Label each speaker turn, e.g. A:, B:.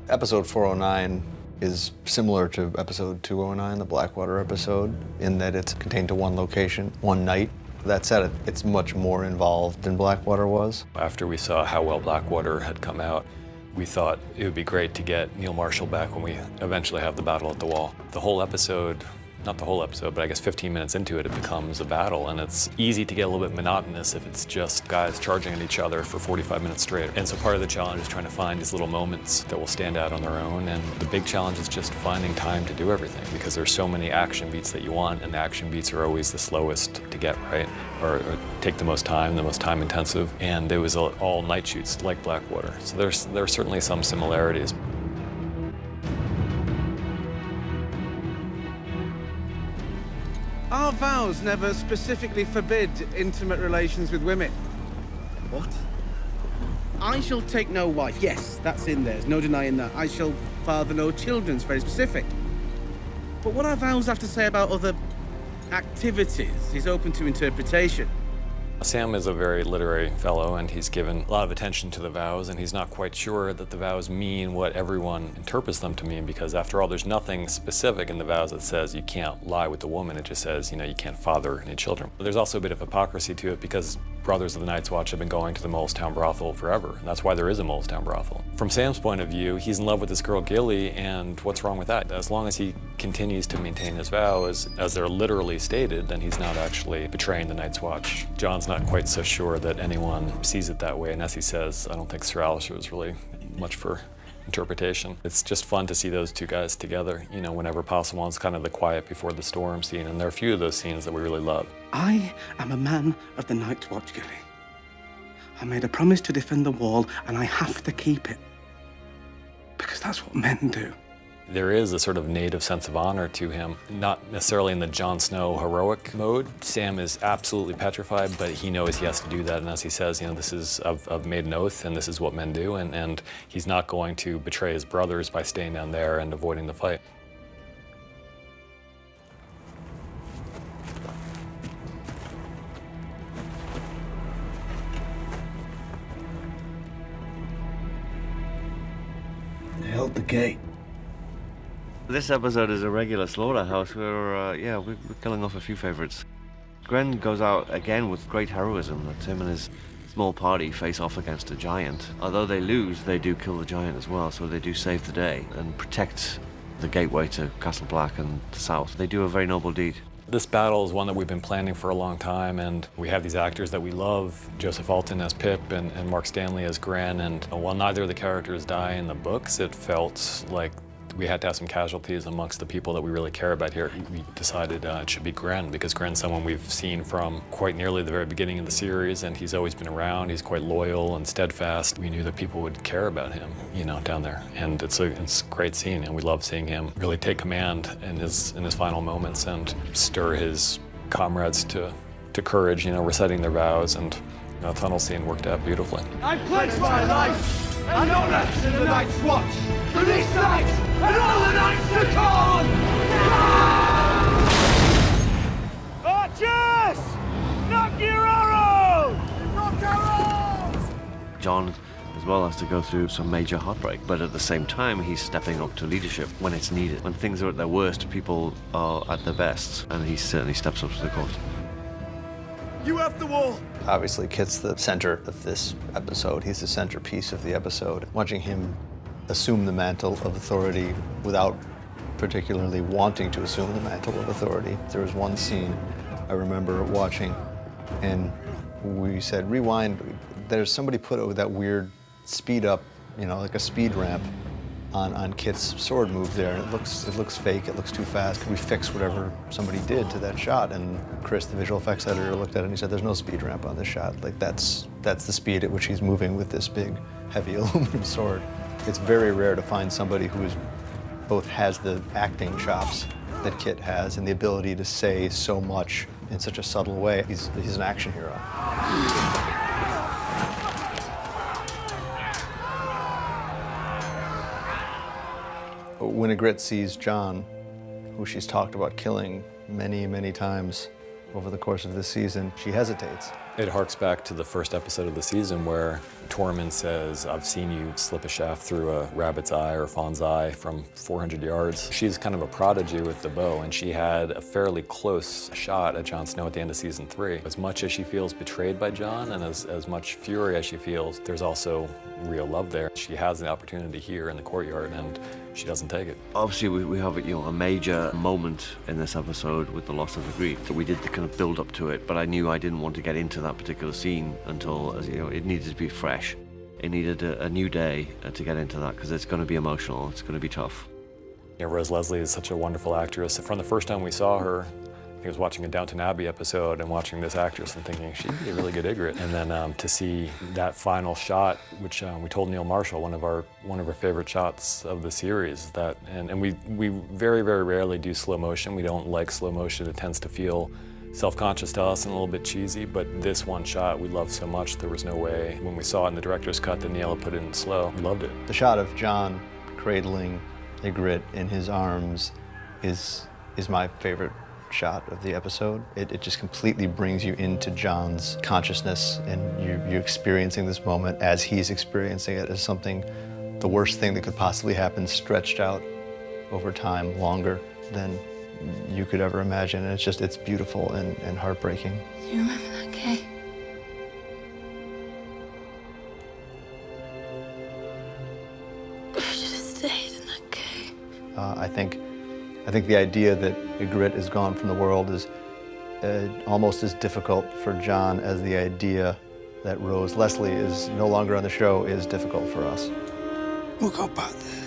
A: Episode 409 is similar to episode 209, the Blackwater episode, in that it's contained to one location, one night. That said, it's much more involved than Blackwater was.
B: After we saw how well Blackwater had come out, we thought it would be great to get Neil Marshall back when we eventually have the battle at the wall. The whole episode, not the whole episode, but I guess 15 minutes into it, it becomes a battle, and it's easy to get a little bit monotonous if it's just guys charging at each other for 45 minutes straight. And so part of the challenge is trying to find these little moments that will stand out on their own, and the big challenge is just finding time to do everything, because there's so many action beats that you want, and the action beats are always the slowest to get right, or take the most time intensive, and it was all night shoots like Blackwater. So there are certainly some similarities.
C: Our vows never specifically forbid intimate relations with women.
D: What?
C: I shall take no wife. Yes, that's in there. There's no denying that. I shall father no children. It's very specific. But what our vows have to say about other activities is open to interpretation.
B: Sam is a very literary fellow, and he's given a lot of attention to the vows, and he's not quite sure that the vows mean what everyone interprets them to mean, because after all, there's nothing specific in the vows that says you can't lie with the woman. It just says, you can't father any children. But there's also a bit of hypocrisy to it, because Brothers of the Night's Watch have been going to the Molestown brothel forever, and that's why there is a Molestown brothel. From Sam's point of view, he's in love with this girl Gilly, and what's wrong with that? As long as he continues to maintain his vows as they're literally stated, then he's not actually betraying the Night's Watch. John's not quite so sure that anyone sees it that way, and as he says, I don't think Sir Alistair was really much for interpretation. It's just fun to see those two guys together, whenever possible. It's kind of the quiet before the storm scene, and there are a few of those scenes that we really love.
C: I am a man of the Night's Watch, Gilly. I made a promise to defend the wall, and I have to keep it. Because that's what men do.
B: There is a sort of native sense of honor to him, not necessarily in the Jon Snow heroic mode. Sam is absolutely petrified, but he knows he has to do that, and as he says, this is, I've made an oath, and this is what men do, and he's not going to betray his brothers by staying down there and avoiding the fight.
D: They held the gate.
E: This episode is a regular slaughterhouse where, we're killing off a few favorites. Gren goes out again with great heroism. That him and his small party face off against a giant. Although they lose, they do kill the giant as well, so they do save the day and protect the gateway to Castle Black and the south. They do a very noble deed.
B: This battle is one that we've been planning for a long time, and we have these actors that we love, Joseph Alton as Pip and Mark Stanley as Gren, and while neither of the characters die in the books, it felt like we had to have some casualties amongst the people that we really care about here. We decided it should be Gren, because Gren's someone we've seen from quite nearly the very beginning of the series, and he's always been around. He's quite loyal and steadfast. We knew that people would care about him, down there. And it's a great scene, and we love seeing him really take command in his final moments and stir his comrades to courage, reciting their vows, and the tunnel scene worked out beautifully.
F: I pledge my life and honor to the Night's Watch for this night and all the nights to come! Archers! Knock your arrows! Knock arrows!
E: John, as well, has to go through some major heartbreak, but at the same time, he's stepping up to leadership when it's needed. When things are at their worst, people are at their best, and he certainly steps up to the cause.
F: You have the wall!
A: Obviously, Kit's the center of this episode. He's the centerpiece of the episode. Watching him assume the mantle of authority without particularly wanting to assume the mantle of authority. There was one scene I remember watching, and we said, rewind. There's somebody put that weird speed up, like a speed ramp on Kit's sword move there. It looks fake, it looks too fast. Could we fix whatever somebody did to that shot? And Chris, the visual effects editor, looked at it and he said, there's no speed ramp on this shot. Like, that's the speed at which he's moving with this big, heavy aluminum sword. It's very rare to find somebody who both has the acting chops that Kit has and the ability to say so much in such a subtle way. He's an action hero. When Ygritte sees John, who she's talked about killing many, many times over the course of this season, she hesitates.
B: It harks back to the first episode of the season where Tormund says, I've seen you slip a shaft through a rabbit's eye or a fawn's eye from 400 yards. She's kind of a prodigy with the bow, and she had a fairly close shot at Jon Snow at the end of season 3. As much as she feels betrayed by Jon and as much fury as she feels, there's also real love there. She has the opportunity here in the courtyard, and she doesn't take it.
E: Obviously, we have a major moment in this episode with the loss of the grief that we did the kind of build up to it, but I knew I didn't want to get into that particular scene until, it needed to be fresh. It needed a new day to get into that, because it's going to be emotional, it's going to be tough.
B: Rose Leslie is such a wonderful actress. From the first time we saw her, I think I was watching a Downton Abbey episode and watching this actress and thinking she'd be a really good Ygritte. And then to see that final shot, which we told Neil Marshall, one of our favorite shots of the series, and we very, very rarely do slow motion. We don't like slow motion. It tends to feel self-conscious to us and a little bit cheesy, but this one shot we loved so much there was no way, when we saw it in the director's cut, that Neil had put it in slow. We loved it.
A: The shot of Jon cradling Ygritte in his arms is my favorite shot of the episode. It just completely brings you into Jon's consciousness, and you're experiencing this moment as he's experiencing it as something, the worst thing that could possibly happen, stretched out over time longer than you could ever imagine. And it's beautiful and heartbreaking.
G: Do you remember that cave? I should have stayed in that cave.
A: I think the idea that Ygritte is gone from the world is almost as difficult for Jon as the idea that Rose Leslie is no longer on the show is difficult for us.
D: We'll go back there.